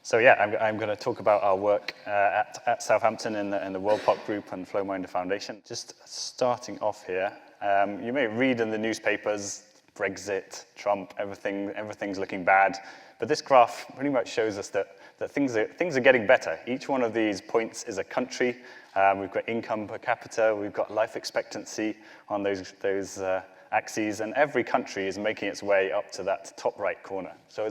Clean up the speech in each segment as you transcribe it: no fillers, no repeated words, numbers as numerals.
So yeah, I'm going to talk about our work at Southampton in the World Pop Group and Flow Minder Foundation. Just starting off here, you may read in the newspapers, Brexit, Trump, everything's looking bad. But this graph pretty much shows us that things are getting better. Each one of these points is a country. We've got income per capita, we've got life expectancy on those axes, and every country is making its way up to that top right corner. So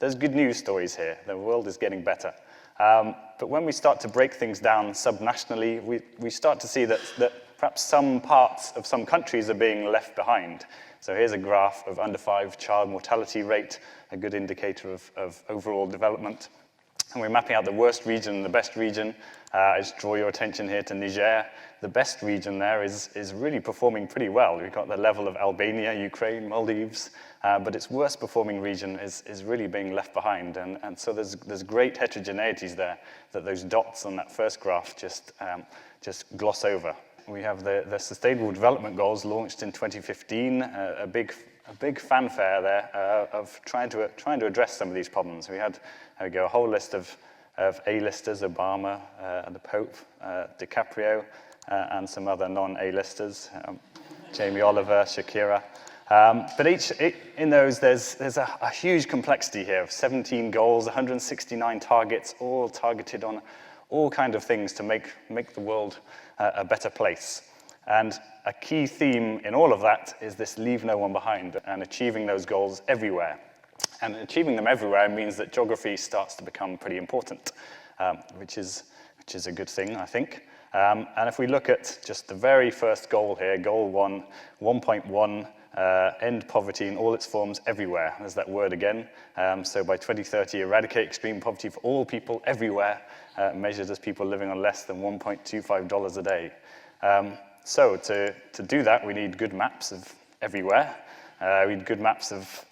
there's good news stories here. The world is getting better. But when we start to break things down subnationally, we start to see that perhaps some parts of some countries are being left behind. So here's a graph of under 5 child mortality rate, a good indicator of overall development. And we're mapping out the worst region and the best region. I just draw your attention here to Niger. The best region there is really performing pretty well. We've got the level of Albania, Ukraine, Maldives, but its worst performing region is really being left behind. And so there's great heterogeneities there that those dots on that first graph just gloss over. We have the Sustainable Development Goals launched in 2015, a big fanfare there of trying to address some of these problems. We had a whole list of A-listers, Obama, the Pope, DiCaprio, and some other non-A-listers, Jamie Oliver, Shakira. But in those, there's a huge complexity here of 17 goals, 169 targets, all targeted on all kinds of things to make the world a better place. And a key theme in all of that is this leave no one behind and achieving those goals everywhere. And achieving them everywhere means that geography starts to become pretty important, which is a good thing, I think. And if we look at just the very first goal here, goal 1.1, end poverty in all its forms everywhere. There's that word again. So by 2030, eradicate extreme poverty for all people everywhere, measured as people living on less than $1.25 a day. So to do that, we need good maps of everywhere. We need good maps of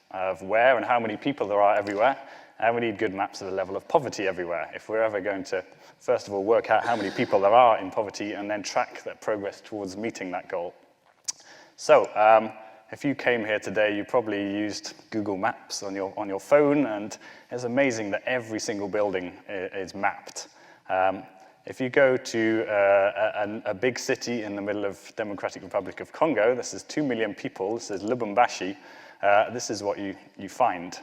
where and how many people there are everywhere. And we need good maps of the level of poverty everywhere. If we're ever going to, first of all, work out how many people there are in poverty and then track that progress towards meeting that goal. So if you came here today, you probably used Google Maps on your phone, and it's amazing that every single building is mapped. If you go to a big city in the middle of Democratic Republic of Congo, this is 2 million people, this is Lubumbashi, this is what you find.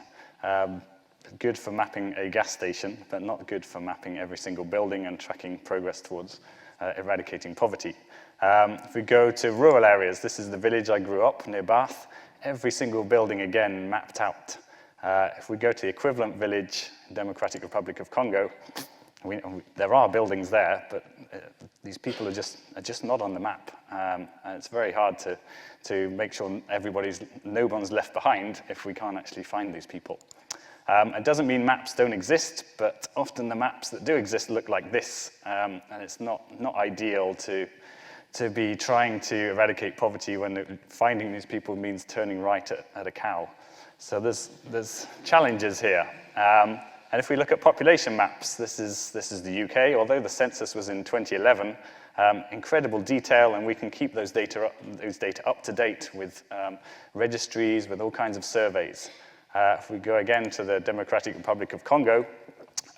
Good for mapping a gas station, but not good for mapping every single building and tracking progress towards eradicating poverty. If we go to rural areas, this is the village I grew up near Bath, every single building again mapped out. If we go to the equivalent village in Democratic Republic of Congo, there are buildings there, but these people are just not on the map. And it's very hard to make sure no one's left behind if we can't actually find these people. It doesn't mean maps don't exist, but often the maps that do exist look like this, and it's not ideal to be trying to eradicate poverty when finding these people means turning right at a cow. So there's challenges here. And if we look at population maps, this is the UK. Although the census was in 2011, incredible detail, and we can keep those data up to date with registries, with all kinds of surveys. If we go again to the Democratic Republic of Congo,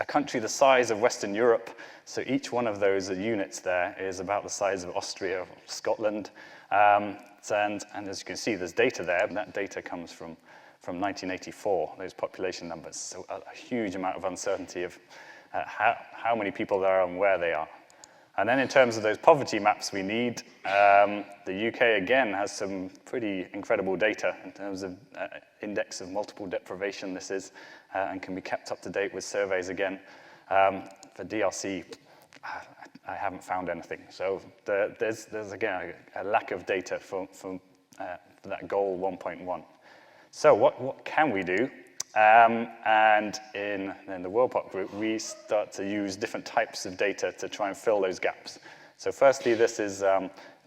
a country the size of Western Europe, so each one of those units there is about the size of Austria or Scotland. And as you can see, there's data there, and that data comes from 1984, those population numbers. So a huge amount of uncertainty of how many people there are and where they are. And then in terms of those poverty maps we need, the UK again has some pretty incredible data in terms of index of multiple deprivation this is, and can be kept up to date with surveys again. For DRC, I haven't found anything. So there's again a lack of data for that goal 1.1. So what can we do? And in the World Pop Group, we start to use different types of data to try and fill those gaps. So firstly, this is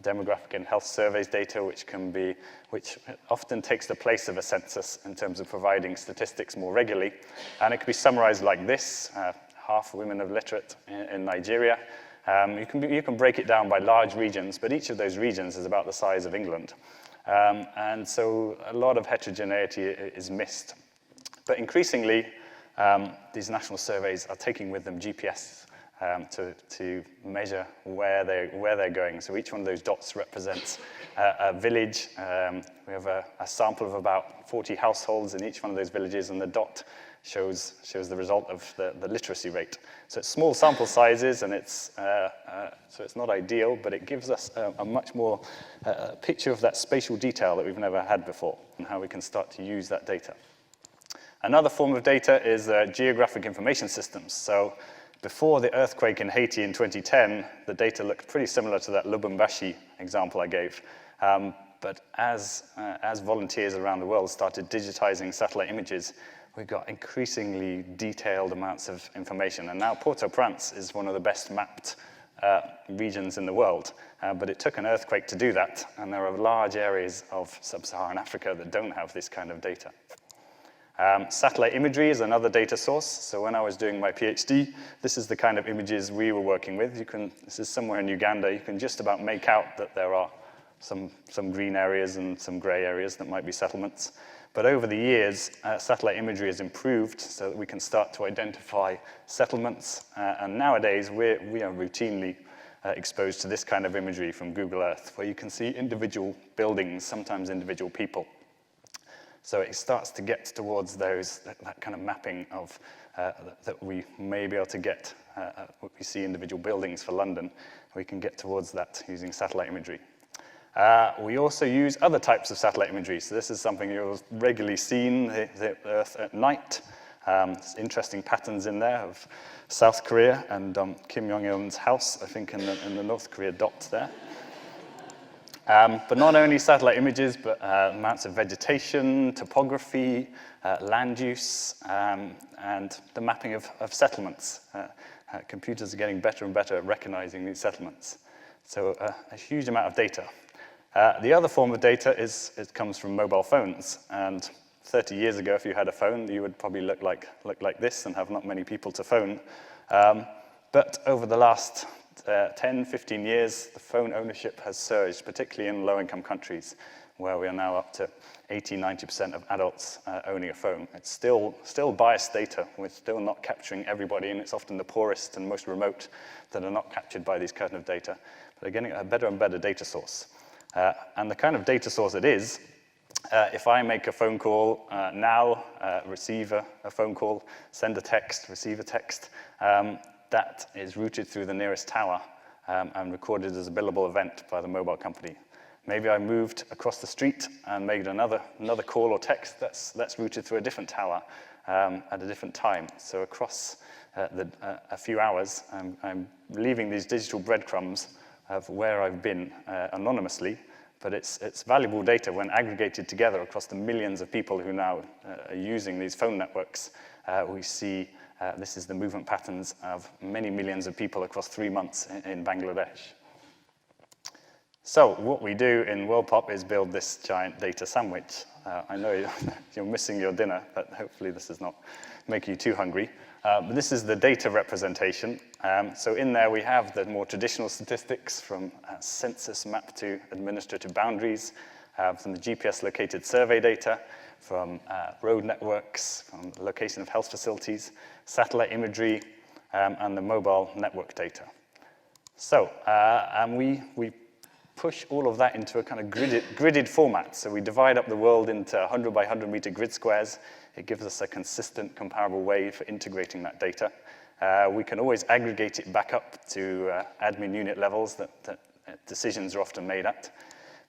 demographic and health surveys data, which often takes the place of a census in terms of providing statistics more regularly. And it can be summarized like this: half women are literate in Nigeria. You can break it down by large regions, but each of those regions is about the size of England. And so a lot of heterogeneity is missed. But increasingly, these national surveys are taking with them GPS to measure where they're going. So each one of those dots represents a village. We have a sample of about 40 households in each one of those villages, and the dot shows the result of the literacy rate. So it's small sample sizes, and so it's not ideal, but it gives us a much more picture of that spatial detail that we've never had before, and how we can start to use that data. Another form of data is geographic information systems. So before the earthquake in Haiti in 2010, the data looked pretty similar to that Lubumbashi example I gave. But as volunteers around the world started digitizing satellite images, we got increasingly detailed amounts of information. And now Port-au-Prince is one of the best mapped regions in the world. But it took an earthquake to do that. And there are large areas of sub-Saharan Africa that don't have this kind of data. Satellite imagery is another data source. So when I was doing my PhD, this is the kind of images we were working with. This is somewhere in Uganda. You can just about make out that there are some green areas and some gray areas that might be settlements. But over the years, satellite imagery has improved so that we can start to identify settlements. And nowadays, we are routinely exposed to this kind of imagery from Google Earth, where you can see individual buildings, sometimes individual people. So it starts to get towards that kind of mapping of that we may be able to get. We see individual buildings for London. We can get towards that using satellite imagery. We also use other types of satellite imagery. So this is something you'll regularly see, the Earth at night. There's interesting patterns in there of South Korea and Kim Jong-un's house, I think, in the North Korea dot there. But not only satellite images, but amounts of vegetation, topography, land use, and the mapping of settlements. Computers are getting better and better at recognizing these settlements. So a huge amount of data. The other form of data it comes from mobile phones. And 30 years ago, if you had a phone, you would probably look like this and have not many people to phone. But over the last 10, 15 years, the phone ownership has surged, particularly in low-income countries, where we are now up to 80, 90% of adults owning a phone. It's still biased data. We're still not capturing everybody, and it's often the poorest and most remote that are not captured by these kind of data. But they're getting a better and better data source. And the kind of data source it is, if I make a phone call now, receive a phone call, send a text, receive a text, that is routed through the nearest tower and recorded as a billable event by the mobile company. Maybe I moved across the street and made another call or text that's routed through a different tower at a different time. So across a few hours, I'm leaving these digital breadcrumbs of where I've been anonymously, but it's valuable data when aggregated together across the millions of people who now are using these phone networks. We see this is the movement patterns of many millions of people across 3 months in Bangladesh. So what we do in WorldPop is build this giant data sandwich. I know you're missing your dinner, but hopefully this does not make you too hungry. But this is the data representation. So in there we have the more traditional statistics from census map to administrative boundaries, from the GPS-located survey data, from road networks, from the location of health facilities, satellite imagery, and the mobile network data. So, and we push all of that into a kind of gridded format. So we divide up the world into 100 by 100 meter grid squares. It gives us a consistent, comparable way for integrating that data. We can always aggregate it back up to admin unit levels that decisions are often made at.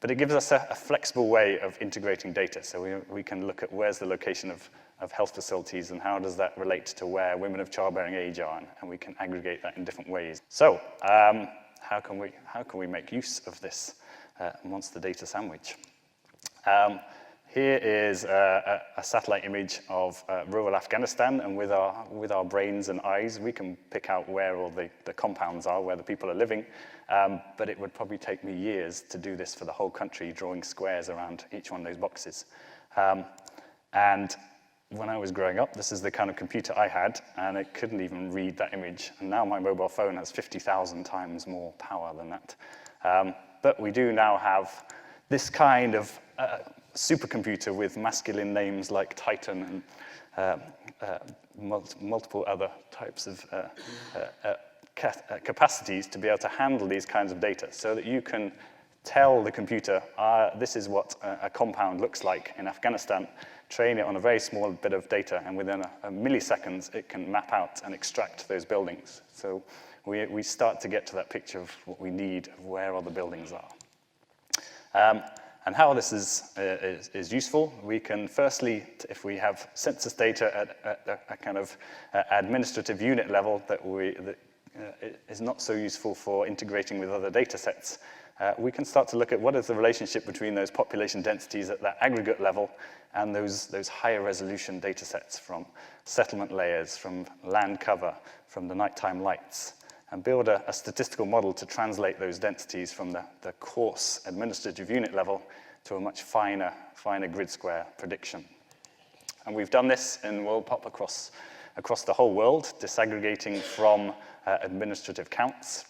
But it gives us a flexible way of integrating data. So we can look at where's the location of health facilities and how does that relate to where women of childbearing age are, and we can aggregate that in different ways. So how can we make use of this monster data sandwich? Here is a satellite image of rural Afghanistan, and with our brains and eyes, we can pick out where all the compounds are, where the people are living, but it would probably take me years to do this for the whole country, drawing squares around each one of those boxes. And when I was growing up, this is the kind of computer I had, and it couldn't even read that image. And now my mobile phone has 50,000 times more power than that. But we do now have this kind of supercomputer with masculine names like Tatem and multiple other types of capacities to be able to handle these kinds of data so that you can tell the computer, this is what a compound looks like in Afghanistan, train it on a very small bit of data, and within a milliseconds, it can map out and extract those buildings. So we start to get to that picture of what we need, of where all the buildings are. And how this is useful, we can firstly, if we have census data at a kind of administrative unit level that is not so useful for integrating with other data sets, we can start to look at what is the relationship between those population densities at that aggregate level and those higher resolution data sets from settlement layers, from land cover, from the nighttime lights, and build a statistical model to translate those densities from the coarse administrative unit level to a much finer grid square prediction. And we've done this in WorldPop across the whole world, disaggregating from administrative counts.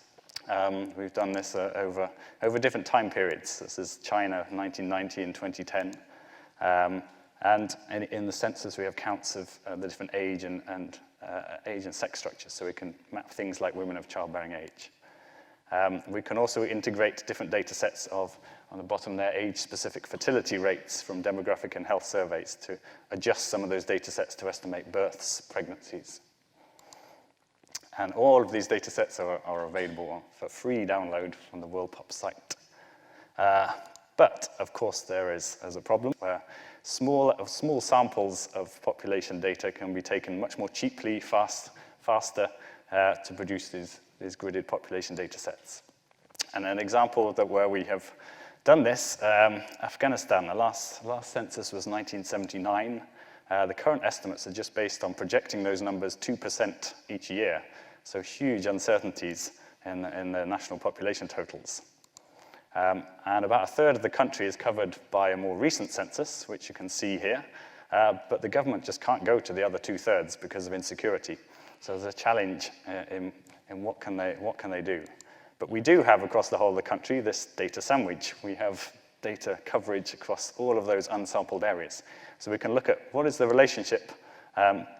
We've done this over different time periods. This is China, 1990 and 2010. And in the census, we have counts of the different age and sex structures, so we can map things like women of childbearing age. We can also integrate different data sets of, on the bottom there, age-specific fertility rates from demographic and health surveys to adjust some of those data sets to estimate births, pregnancies. And all of these data sets are available for free download from the WorldPop site. But, of course, there is a problem where small samples of population data can be taken much more cheaply, faster to produce these gridded population data sets. And an example where we have done this, Afghanistan, the last census was 1979. The current estimates are just based on projecting those numbers 2% each year. So huge uncertainties in the national population totals. And about a third of the country is covered by a more recent census, which you can see here. But the government just can't go to the other 2/3 because of insecurity. So there's a challenge in what can they do. But we do have across the whole of the country this data sandwich. We have data coverage across all of those unsampled areas. So we can look at what is the relationship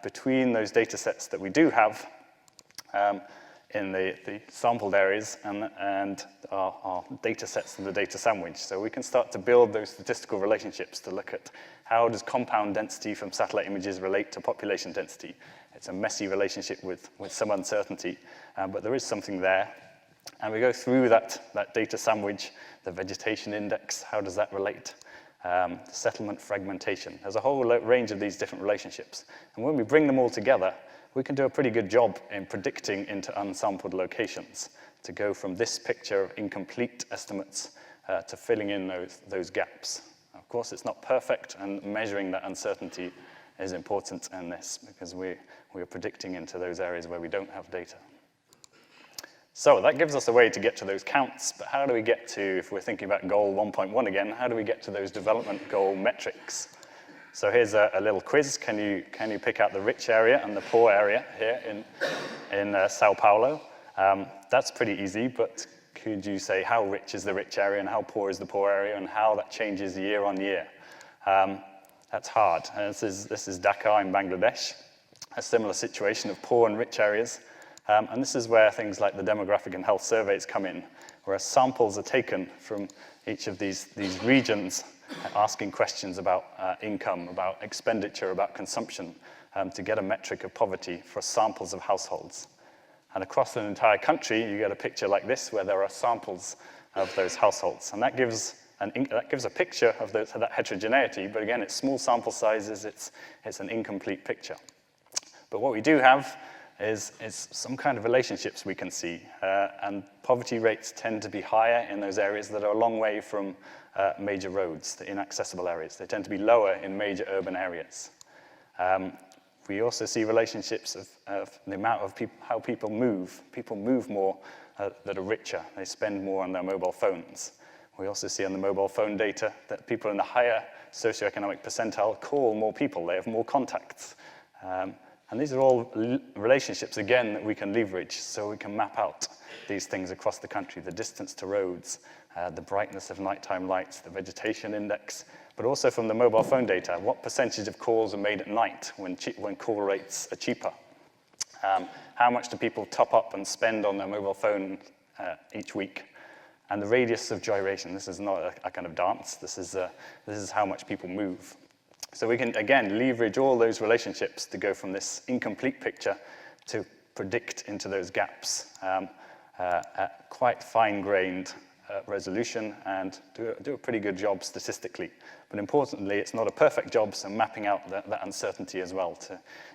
between those data sets that we do have in the sampled areas and our data sets in the data sandwich. So we can start to build those statistical relationships to look at how does compound density from satellite images relate to population density. It's a messy relationship with some uncertainty, but there is something there. And we go through that data sandwich, the vegetation index, how does that relate? Settlement fragmentation. There's a whole range of these different relationships. And when we bring them all together, we can do a pretty good job in predicting into unsampled locations to go from this picture of incomplete estimates to filling in those gaps. Of course, it's not perfect, and measuring that uncertainty is important in this because we are predicting into those areas where we don't have data. So that gives us a way to get to those counts, but how do we get to, if we're thinking about goal 1.1 again, how do we get to those development goal metrics? So here's a little quiz. Can you pick out the rich area and the poor area here in Sao Paulo? That's pretty easy, but could you say how rich is the rich area and how poor is the poor area and how that changes year on year? That's hard. This is Dhaka in Bangladesh, a similar situation of poor and rich areas. And this is where things like the demographic and health surveys come in, where samples are taken from each of these regions, asking questions about income, about expenditure, about consumption, to get a metric of poverty for samples of households. And across an entire country, you get a picture like this, where there are samples of those households. And that gives a picture of that heterogeneity, but again, it's small sample sizes, it's an incomplete picture. But what we do have is some kind of relationships we can see, and poverty rates tend to be higher in those areas that are a long way from major roads, the inaccessible areas. They tend to be lower in major urban areas. We also see relationships of the amount of how people move. People move more that are richer. They spend more on their mobile phones. We also see on the mobile phone data that people in the higher socioeconomic percentile call more people. They have more contacts. And these are all relationships, again, that we can leverage so we can map out these things across the country, the distance to roads, the brightness of nighttime lights, the vegetation index, but also from the mobile phone data, what percentage of calls are made at night when call rates are cheaper? How much do people top up and spend on their mobile phone each week? And the radius of gyration. This is not a kind of dance. This is how much people move. So we can, again, leverage all those relationships to go from this incomplete picture to predict into those gaps at quite fine-grained resolution and do a pretty good job statistically. But importantly, it's not a perfect job, so mapping out that uncertainty as well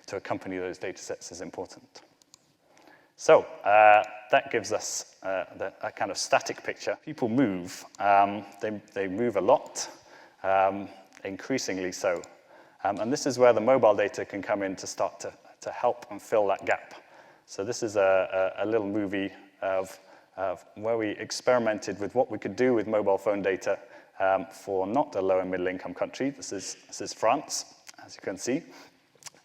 to accompany those data sets is important. So that gives us a kind of static picture. People move. They move a lot, increasingly so. And this is where the mobile data can come in to start to help and fill that gap. So this is a little movie of where we experimented with what we could do with mobile phone data for not a low and middle income country. This is France, as you can see.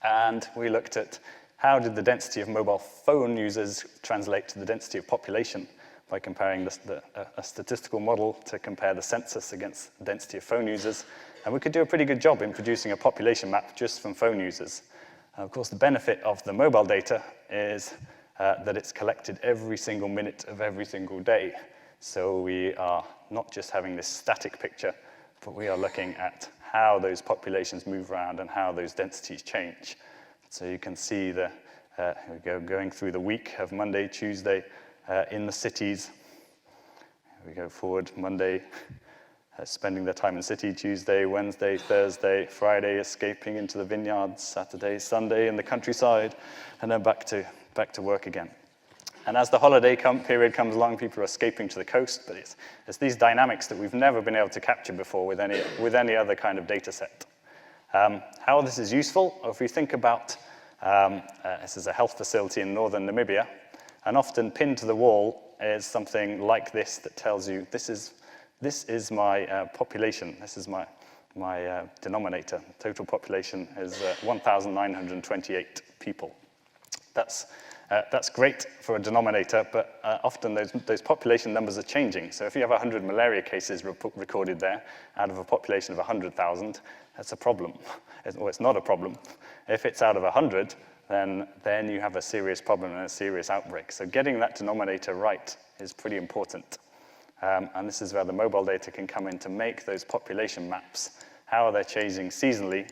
And we looked at how did the density of mobile phone users translate to the density of population by comparing a statistical model to compare the census against the density of phone users. And we could do a pretty good job in producing a population map just from phone users. And of course, the benefit of the mobile data is that it's collected every single minute of every single day. So we are not just having this static picture, but we are looking at how those populations move around and how those densities change. So you can see going through the week of Monday, Tuesday in the cities. We go forward, Monday, spending their time in the city, Tuesday, Wednesday, Thursday, Friday, escaping into the vineyards, Saturday, Sunday in the countryside, and then back to work again. And as the holiday period comes along, people are escaping to the coast, but it's these dynamics that we've never been able to capture before with any other kind of data set. How this is useful, if we think about, this is a health facility in northern Namibia, and often pinned to the wall is something like this that tells you, this is my population, this is my denominator. Total population is 1,928 people. That's great for a denominator, but often those population numbers are changing. So if you have 100 malaria cases recorded there out of a population of 100,000, that's a problem. Or it's not a problem. If it's out of 100, then you have a serious problem and a serious outbreak. So getting that denominator right is pretty important. And this is where the mobile data can come in to make those population maps, how they're changing seasonally,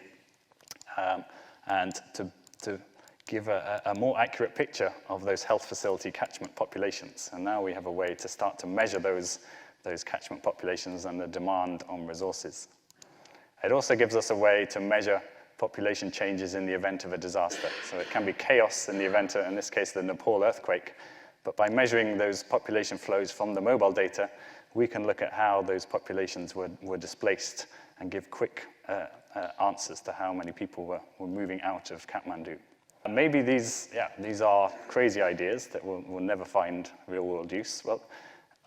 and to give a more accurate picture of those health facility catchment populations. And now we have a way to start to measure those catchment populations and the demand on resources. It also gives us a way to measure population changes in the event of a disaster. So it can be chaos in the event of, in this case, the Nepal earthquake. But by measuring those population flows from the mobile data, we can look at how those populations were displaced and give quick answers to how many people were moving out of Kathmandu. And maybe these are crazy ideas that will never find real-world use. Well,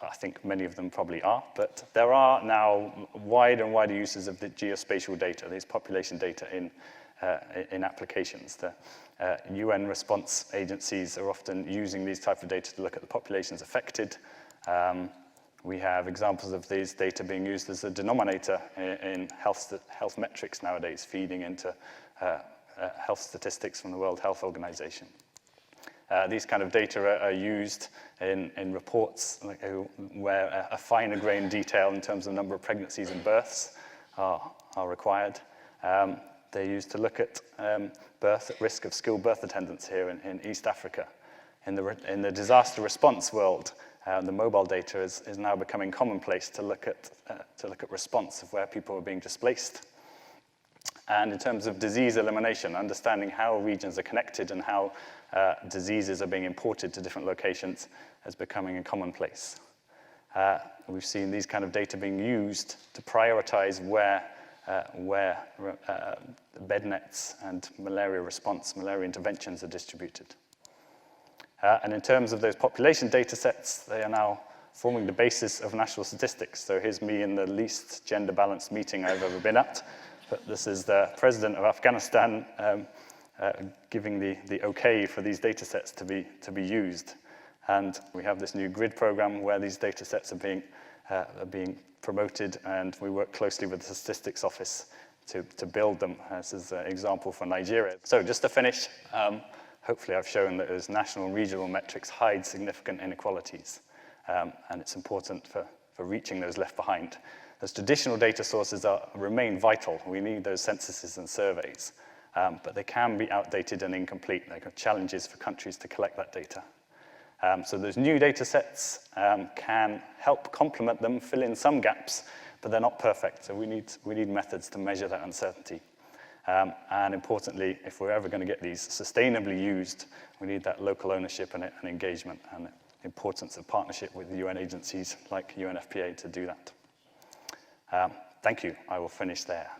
I think many of them probably are, but there are now wider and wider uses of the geospatial data, these population data in applications. The UN response agencies are often using these type of data to look at the populations affected. We have examples of these data being used as a denominator in health metrics nowadays, feeding into health statistics from the World Health Organization. These kind of data are used in reports where a finer grained detail in terms of the number of pregnancies and births are required. They're used to look at birth at risk of skilled birth attendants here in East Africa. In the disaster response world, the mobile data is now becoming commonplace to look at response of where people are being displaced. And in terms of disease elimination, understanding how regions are connected and how diseases are being imported to different locations is becoming a commonplace. We've seen these kind of data being used to prioritize where bed nets and malaria interventions are distributed. And in terms of those population data sets, they are now forming the basis of national statistics. So here's me in the least gender-balanced meeting I've ever been at. But this is the president of Afghanistan giving the okay for these data sets to be used. And we have this new grid program where these data sets are being are being promoted, and we work closely with the Statistics Office to build them. This is an example for Nigeria. So just to finish, hopefully I've shown that those national and regional metrics hide significant inequalities, and it's important for reaching those left behind. Those traditional data sources remain vital. We need those censuses and surveys, but they can be outdated and incomplete. There are challenges for countries to collect that data. So those new data sets can help complement them, fill in some gaps, but they're not perfect. So we need methods to measure that uncertainty. And importantly, if we're ever going to get these sustainably used, we need that local ownership and engagement, and the importance of partnership with UN agencies like UNFPA to do that. Thank you. I will finish there.